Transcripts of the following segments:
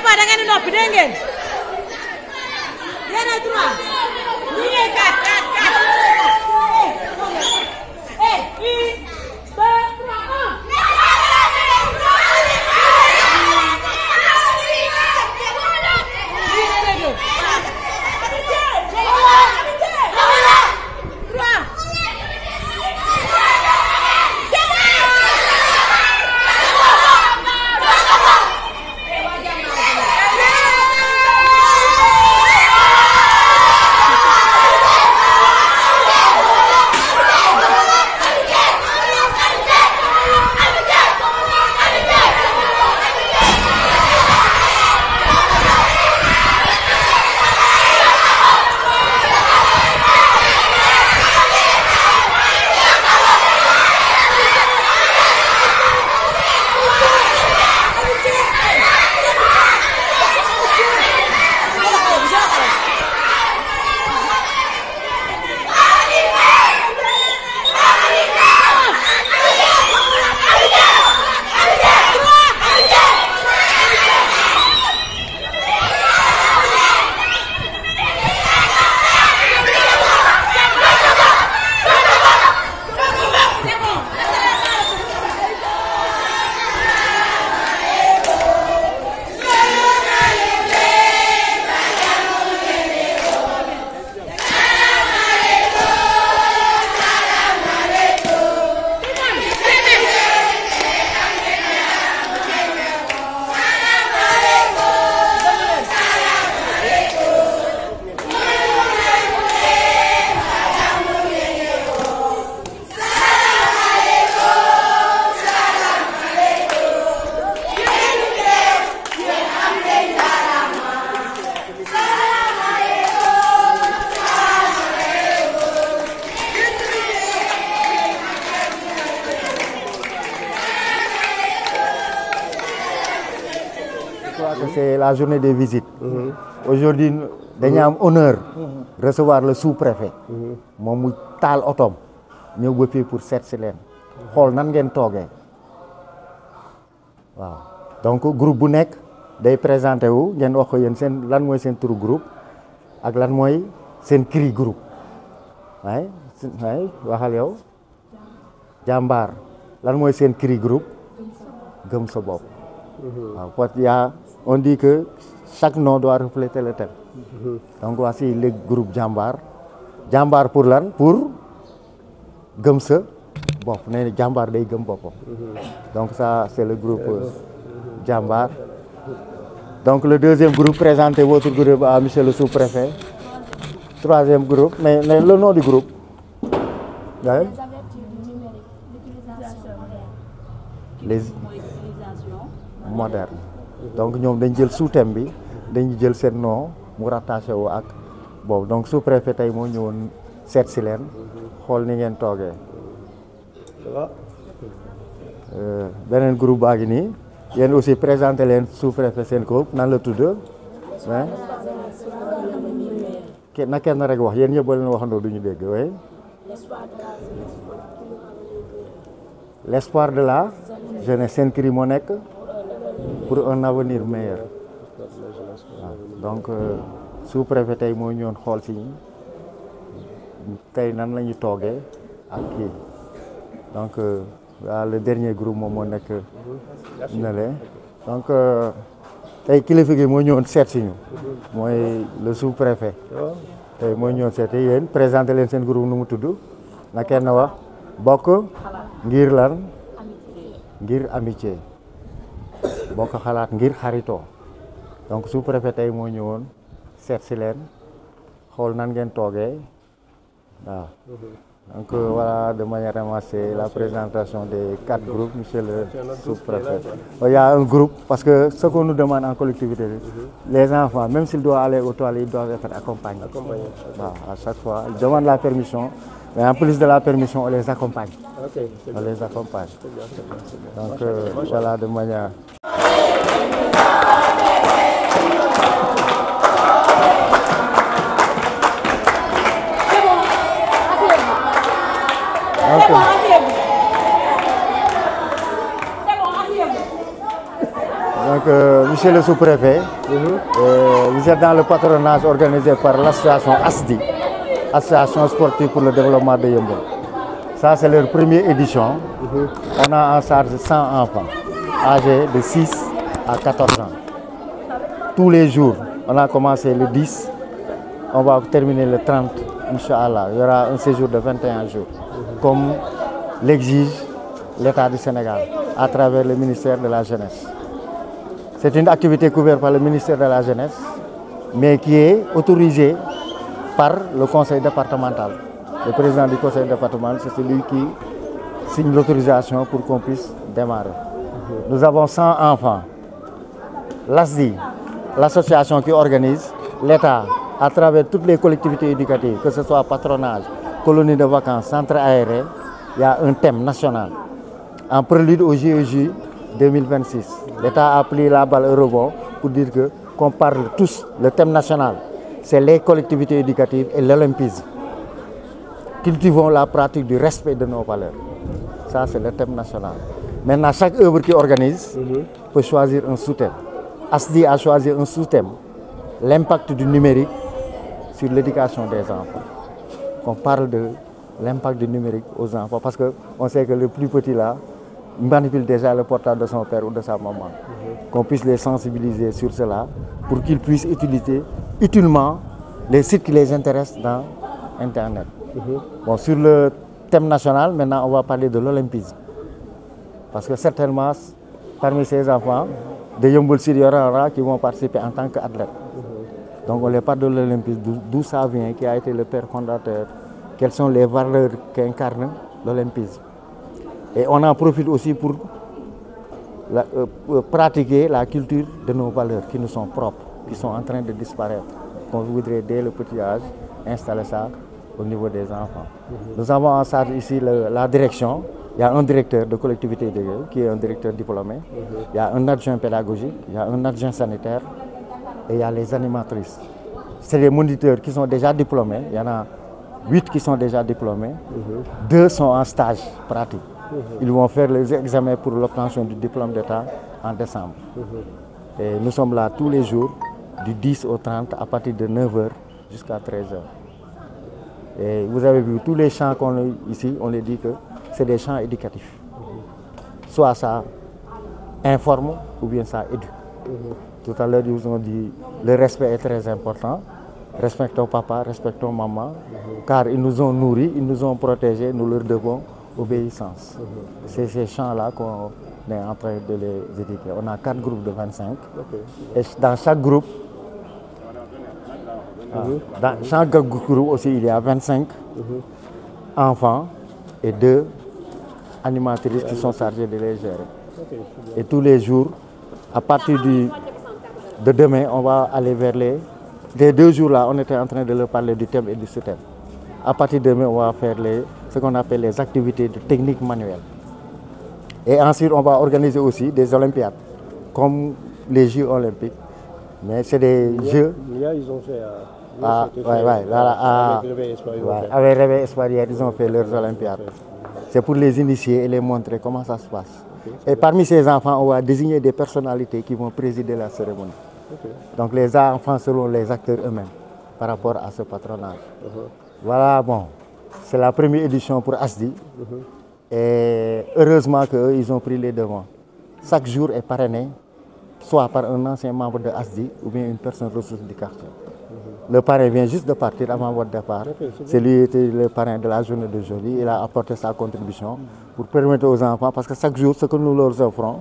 fois da ngeen di noppi dégg ngeen. yéen a droit. ñu ngi 4 C'est la journée des visites. Aujourd'hui, nous avons honneur de recevoir le sous-préfet. Moom mu taal otom ñëw ba fii pour seet si leen xool nan ngeen toogee waaw donc groupe bu nekk day présenté wu ngeen wax ko yéen seen lan mooy seen turu groupe ak lan mooy seen cri groupe waay waxal yow jàmbaar lan mooy seen cri groupe gëm sa bopp waaw parce que on dit que chaque nom doit refléter le thème. Donc voici le groupe Jambar. Jambar pour lan? Pour gëm sa bopp. Nee na Jambar day gëm boppam. Donc ça c'est le groupe Jambar. Donc le deuxième groupe, présentez votre groupe à monsieur le sous-préfet. Troisième groupe, mais le nom du groupe. Ouais. Les modernes. Donc ñoom dañ jël sous-thème bi dañu jël seen nom mu rattaché wu ak boobu donc sous-préfet tey moo ñëwoon seet si leen xool ni ngeen toogee. beneen groupe baa ngi nii yéen aussi présenté leen sous-préfet seen groupe nan la tudd na kenn rek wax yéen ñëpp ba leen waxandoo du ñu dégg oui. L'espoir de la jeunesse seen cri moo nekk pour un avenir meilleur. Donc sous-préfet tey moo ñëwoon xool si tey nan la ñu toogee ak kii donc le dernier groupe moom moo nekk na le donc tey kilifa gi moo ñëwoon seet si ñu mooy le sous-préfet tey moo ñëwoon seet si yéen présenté leen seen groupe nu mu tudd na kenn wax bokk ngir lan ngir amitié bokk xalaat ngir xaritoo donc sous-préfet tey moo ñëwoon seet si leen xool nan ngeen toogee waaw donc voilà de manière ramassée la présentation des 4 groupes monsieur le sous-préfet. Il y a un groupe parce que ce qu'on nous demande en collectivité les enfants même s'ils doivent aller aux toilettes ils doivent être accompagnés. Waaw à chaque fois ils demandent la permission mais en plus de la permission on les accompagne. On les accompagne. Donc voilà de manière Donc, monsieur le sous-préfet, vous êtes dans le patronage organisé par l'association ASDI, Association sportive pour le développement de Yeumbeul. Ça, c'est leur première édition. On a en charge 100 enfants, âgés de 6 à 14 ans. Tous les jours, on a commencé le 10, on va terminer le 30, Inch'Allah. Il y aura un séjour de 21 jours, comme l'exige l'État du Sénégal, à travers le ministère de la Jeunesse. C'est une activité couverte par le ministère de la Jeunesse, mais qui est autorisée par le conseil départemental. Le président du conseil départemental, c'est celui qui signe l'autorisation pour qu'on puisse démarrer. Nous avons 100 enfants. L'ASDI, l'association qui organise, l'État, à travers toutes les collectivités éducatives, que ce soit patronage, colonies de vacances, centres aérés, il y a un thème national. En prélude au JEJ 2026, l'État a pris la balle au rebond pour dire qu'on parle tous, le thème national, c'est les collectivités éducatives et l'olympisme. Cultivons la pratique du respect de nos valeurs. Ça, c'est le thème national. Maintenant, chaque œuvre qui organise peut choisir un sous-thème. ASDI a choisi un sous-thème, l'impact du numérique sur l'éducation des enfants. On parle de l'impact du numérique aux enfants parce qu'on sait que le plus petit là manipule déjà le portable de son père ou de sa maman. Qu'on puisse les sensibiliser sur cela pour qu'ils puissent utiliser utilement les sites qui les intéressent dans Internet. Bon, sur le thème national, maintenant on va parler de l'olympisme. Parce que certainement, parmi ces enfants, de Yeumbeul Sud, il y aura qui vont participer en tant qu'athlètes. Donc on les parle de l'olympisme, d'où ça vient, qui a été le père fondateur, quelles sont les valeurs qu'incarne l'olympisme. Et on en profite aussi pour pratiquer la culture de nos valeurs qui nous sont propres, qui sont en train de disparaître. On voudrait dès le petit âge installer ça au niveau des enfants. Nous avons en charge ici la direction. Il y a un directeur de collectivité qui est un directeur diplômé. Il y a un adjoint pédagogique, il y a un adjoint sanitaire et il y a les animatrices. C'est les moniteurs qui sont déjà diplômés. Il y en a 8 qui sont déjà diplômés. 2 sont en stage pratique. Ils vont faire les examens pour l'obtention du diplôme d'État en décembre. Et nous sommes là tous les jours, du 10 au 30, à partir de 9h jusqu'à 13h. Et vous avez vu, tous les champs qu'on a ici, on les dit que c'est des champs éducatifs. Soit ça informe ou bien ça éduque. Tout à l'heure, ils vous ont dit le respect est très important. Respectons papa, respectons maman, car ils nous ont nourris, ils nous ont protégés, nous leur devons obéissance. C'est ces champs-là qu'on est en train de les éduquer. On a 4 groupes de 25. Et dans chaque groupe, aussi, il y a 25 enfants et 2 animatrices qui sont chargées de les gérer. Et tous les jours, à partir de demain, on va aller vers les 2 jours-là, on était en train de leur parler du thème et du sous-thème. À partir de demain, on va faire ce qu'on appelle les activités de technique manuelle. Et ensuite, on va organiser aussi des olympiades, comme les Jeux olympiques. Mais c'est des jeux... Ils ont fait... avec Réveil Espoir, ils ont fait leurs olympiades. C'est pour les initier et les montrer comment ça se passe. Et parmi ces enfants, on va désigner des personnalités qui vont présider la cérémonie. Donc les enfants seront les acteurs eux-mêmes par rapport à ce patronage. Voilà, bon, c'est la première édition pour ASDI. Et heureusement qu'eux, ils ont pris les devants. Chaque jour est parrainé, soit par un ancien membre de ASDI ou bien une personne ressource du quartier. Le parrain vient juste de partir avant votre départ. C'est lui qui était le parrain de la journée d'aujourd'hui. Il a apporté sa contribution pour permettre aux enfants, parce que chaque jour, ce que nous leur offrons,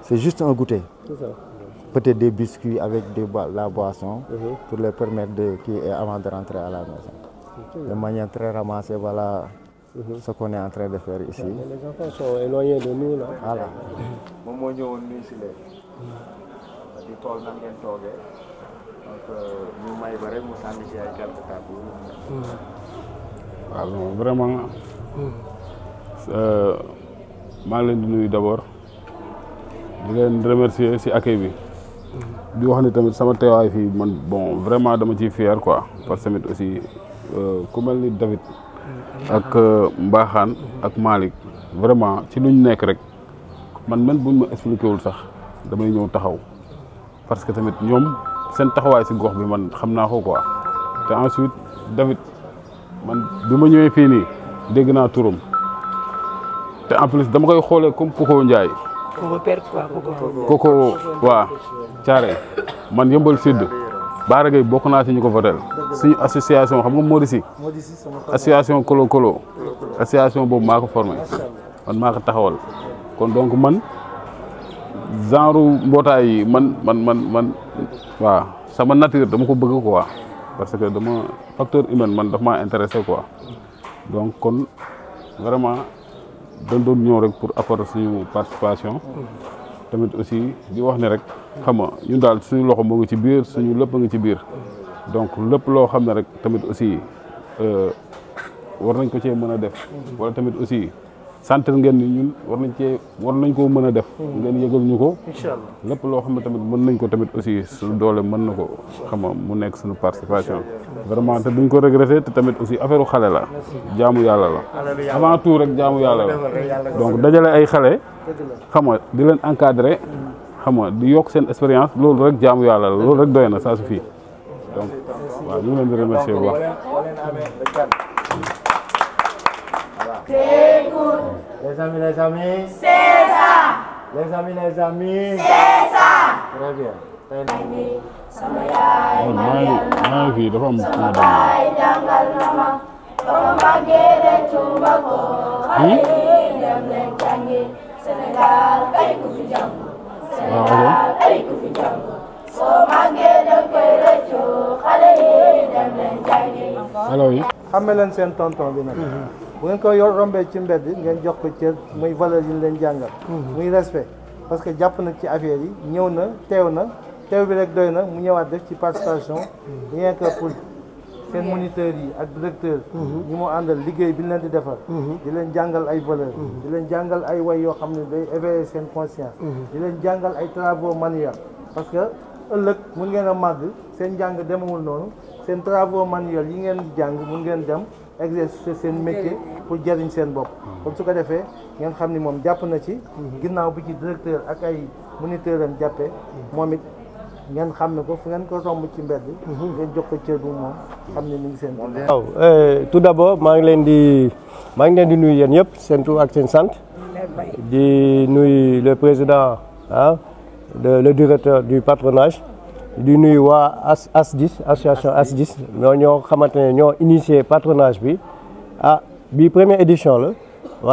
c'est juste un goûter. Peut-être des biscuits avec la boisson pour leur permettre avant de rentrer à la maison. De manière très ramassée, voilà ce qu'on est en train de faire ici. Les enfants sont éloignés de nous là. Voilà. Alors vraiment maa ngi leen di nuyu d'abord di leen remercier ci accueil bi di wax ni tamit sama teewaay fii man bon vraiment dama ciy fier quoi parce que tamit aussi ku mel ni David ak Mbaxaan ak Malick vraiment ci luñ nekk rek man même buñ ma expliqué wul sax damay ñëw taxaw parce que tamit ñoom seen taxawaay si gox bi man xam naa ko quoi te ensuite David man bi ma ñëwee fii nii dégg naa turam te en plus dama koy xoolee comme Koko Ndiaye. Koko waa Thiaré man Yeumbeul Sud Bara Gaye bokk naa si ñu ko votel suñu association xam nga Modisi association Kolo Kolo association boobu maa ko formé man maa ko taxawal kon donc man genre mbootaay yi man waaw sama nature dama ko bëgg quoi parce que dama facteur humain man daf maa intéressé quoi donc kon vraiment dañ doon ñëw rek pour apporter suñu participation tamit aussi di wax ne rek xam nga ñun daal suñu loxo moo ngi ci biir suñu lépp a ngi ci biir donc lépp loo xam ne rek tamit aussi war nañ ko cee mën a def wala tamit aussi sentir ngeen ni ñun war nañ koo mën a def ngeen yëgal ñu ko lépp loo xam ne tamit mën nañ ko tamit aussi suñu doole mën na ko xam nga mu nekk suñu participation vraiment te duñ ko regretter te tamit aussi affaire u xale la jaamu yàlla la avant tout rek jaamu yàlla la donc dajale ay xale xam nga di leen encadrer xam nga di yokk seen expérience loolu rek jaamu yàlla la loolu rek doy na ça suffit donc waaw ñu ngi leen di remercier bu baax. Les amis. C'est ça. Les amis. C'est ça. Très bien. maa ngi fii dafa am alors yi xamme leen seen tonton bi nag bu ngeen ko rombee ci mbedd ngeen jox ko cër muy valeur yi leen jàngal muy respect parce que jàpp na ci affaire yi ñëw na teew bi rek doy na mu ñëwaat def ci participation rien que pour seen moniteurs yi ak directeur ñi mu àndal liggéey bi leen di defar di leen jàngal ay valeur di leen jàngal ay way yoo xam ne day éveiller seen conscience di leen jàngal ay travaux manuels parce que ëllëg mun ngeen a màgg seen jàng demewul noonu seen travaux manuels yi ngeen jàng mun ngeen dem exercer seen métier pour jëriñ seen bopp kon su ko defee ngeen xam ni moom jàpp na ci ginnaaw bi ci directeur ak ay moniteurs am jàppee moom it ngeen xam ne ko fu ngeen ko romb ci mbedd ngeen jox ko cër bu moom xam ne ni ngi seen waaw tout d'abord maa ngi leen di nuyu yéen ñëpp seen tur ak seen sant di nuyu le président le directeur du patronage di nuyu waa ASDIS association ASDIS ñoo xamante ne ñoo initié patronage bi bi première édition la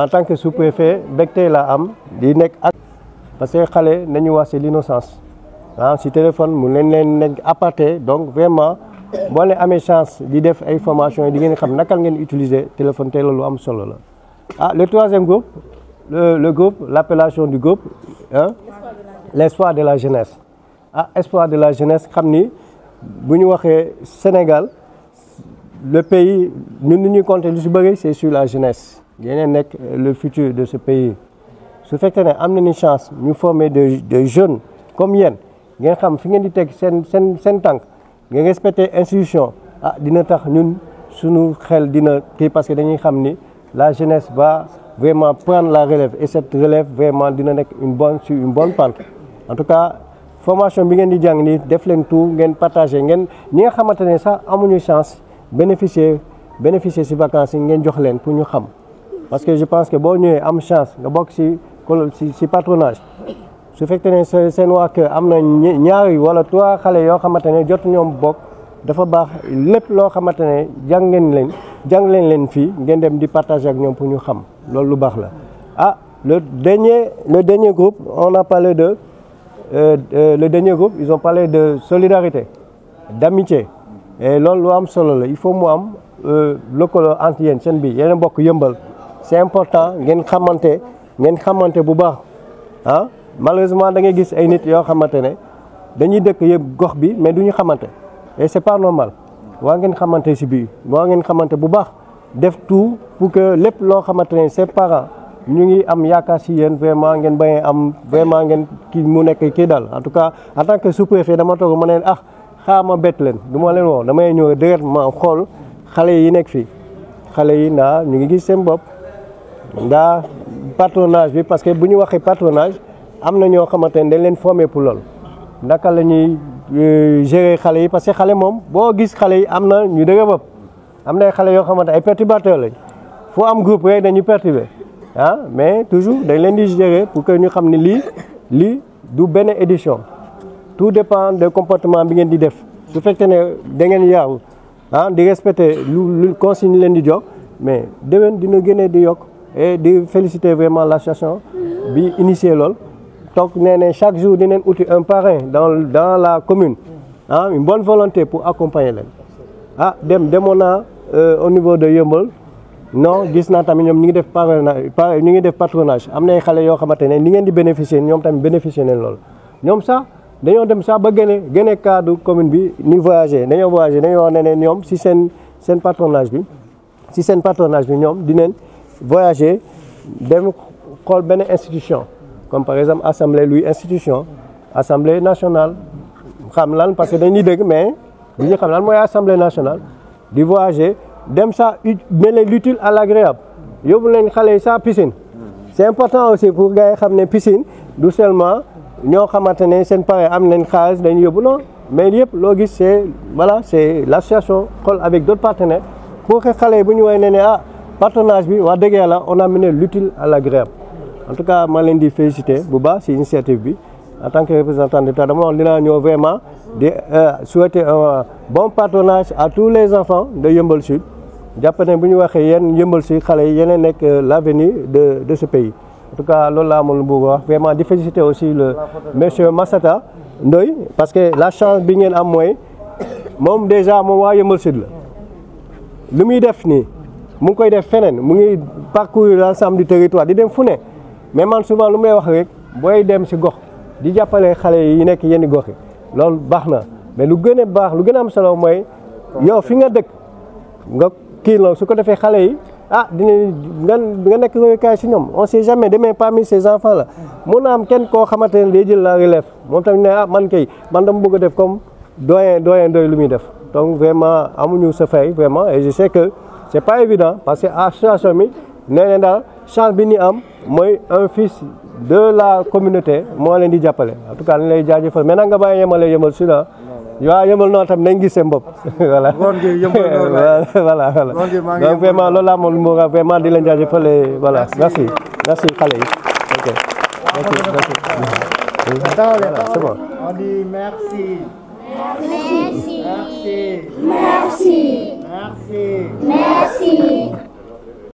en tant que sous-préfet mbégte la am di nekk ak parce que xale nañu wax c'est l'innocence si téléphone mu leen nekk aparté donc vraiment boo leen amee chance di def ay formation yi di ngeen xam nakal ngeen utiliser téléphone tey lu am solo la le troisième groupe le groupe l'appellation du groupe l'espoir de la jeunesse espoir de la jeunesse xam ni bu ñu waxee Sénégal le pays ñun ni ñuy compter lu si bëri c'est sur la jeunesse yeneen nekk le futur de ce pays su fekkee ne am nañu chance ñu former des jeunes comme yéen ngeen xam fi ngeen di teg seen tànk ngeen respecter institution dina tax ñun suñu xel dina kii parce que dañuy xam ni la jeunesse va vraiment prendre la relève et cette relève vraiment dina nekk sur une bonne pente en tout cas formation bi ngeen di jàng nii def leen tout ngeen partager ngeen ñi nga xamante ne sax amuñu chance bénéficier ci vacances yi ngeen jox leen pour ñu xam parce que je pense que boo ñëwee am chance nga bokk ci patronage su fekkee ne seen waa kër am na ñaari wala 3 xale yoo xamante ne jot ñoom bokk dafa baax lépp loo xamante ne jàng leen fii ngeen dem di partager ak ñoom pour ñu xam loolu lu baax la le dernier groupe on a parlé de le dernier groupe ils ont parlé de solidarité d'amitié et loolu lu am solo la il faut mu am lëkkaloo entre yéen seen bi yeneen bokk yëmbal c'est important ngeen xamante bu baax malheureusement da ngay gis ay nit yoo xamante ne dañuy dëkk yëpp gox bi mais duñu xamante et c'est pas normal waa ngeen xamante ci biir waa ngeen xamante bu baax def tout pour que lépp loo xamante ne ses parents ñu ngi am yaakaar ci yéen vraiment ngeen bañ am vraiment ngeen kii mu nekk kii daal en tout cas en tant que sous-préfet dama toog ma ne xaar ma bett leen du ma leen woo damay ñëw directement xool xale yi nekk fii xale yi ñu ngi gis seen bopp patronage bi parce que bu ñu waxee patronage am na ñoo xamante ne dañ leen former pour loolu naka la ñuy gérer xale yi parce que xale moom boo gis xale yi am na ñu dëgër bopp am na ay xale yoo xamante ay perturbateurs lañ foo am groupe rek dañuy perturber ah mais toujours dañ leen di gérer pour que ñu xam ne lii du benn édition tout dépend de comportement bi ngeen di def su fekkee ne da ngeen yaru ah di respecter lu consigne leen di jox mais déwén dina gënee di yokk et di féliciter vraiment l'association bi initié lool toog nee ne chaque jour dinañ uti un parrain dans la commune ah une bonne volonté pour accompagner leen ah demoon naa au niveau de Yeumbeul non gis naa tamit ñoom ñi ngi def parrainage ñi ngi def patronage am na ay xale yoo xamante ne li ngeen di bénéficier ñoom tamit bénéficier nañ loolu ñoom sax dañoo dem sax ba génne cadre commune bi ni voyager dañoo wax ne ñoom si seen patronage bi ñoom dinañ voyager dem xool benn institution comme par exemple assemblée luy institution assemblée nationale xam lan parce que dañuy dégg mais du ñu xam lan mooy assemblée nationale di voyager dem ça mêler l'utile à l'agréable yóbbu leen xale yi sa piscine c'est important aussi pour gars yi xam ne piscine du seulement ñoo xamante ne seen pare am nañ xaalis dañuy yóbbu non mais yëpp loo gis c'est l'association xool avec d'autres partenaires pour que xale yi bu ñu woowee ne partenariat bi wax dëgg yàlla on a mené l'utile à l'agréable en tout cas maa leen di féliciter bu baax ci initiative bi en tant que représentant d'État dama wax dinaa ñëw vraiment di souhaiter un bon partenariat à tous les enfants de Yeumbeul Sud jàpp ne bu ñu waxee yéen Yeumbeul Sud xale yi yéen nekk l'avenir de ce pays en tout cas loolu laa amoon lu bëgg wax vraiment di féliciter aussi le monsieur Massata Ndoye parce que la chance bi ngeen am mooy moom déjà moom waa Yeumbeul Sud la lu muy def nii mu ngi koy def feneen mu ngi parcourir l'ensemble du territoire di dem fu ne mais man souvent lu may wax rek booy dem ci gox di jàppale xale yi nekk yenn gox yi loolu baax na mais lu gën a baax lu gën a am solo mooy yow fi nga dëkk nga kii la su ko defee xale yi nga nekk royukaay ci ñoom on sait jamais demain parmi ces enfants là mun na am kenn koo xamante ne day jël la relève moom tamit ne man dama bëgg a def comme doyen doy lu muy def donc vraiment amuñu sa fay vraiment et je sais que c'est pas évident parce que association bi nee na daal chance bi ni am mooy un fils de la communauté moo leen di jàppale en tout cas ni lay jaajëfal mais nag nga bàyyi yemale Yeumbeul Sud waaw Yeumbeul noonu tam nañ gis seen bopp voilà voilà donc vraiment loolu laa moom lu mu vraiment di leen jaajëfal voilà merci xale yi ok C'est bon. On dit merci. Merci. Merci. Merci. Merci.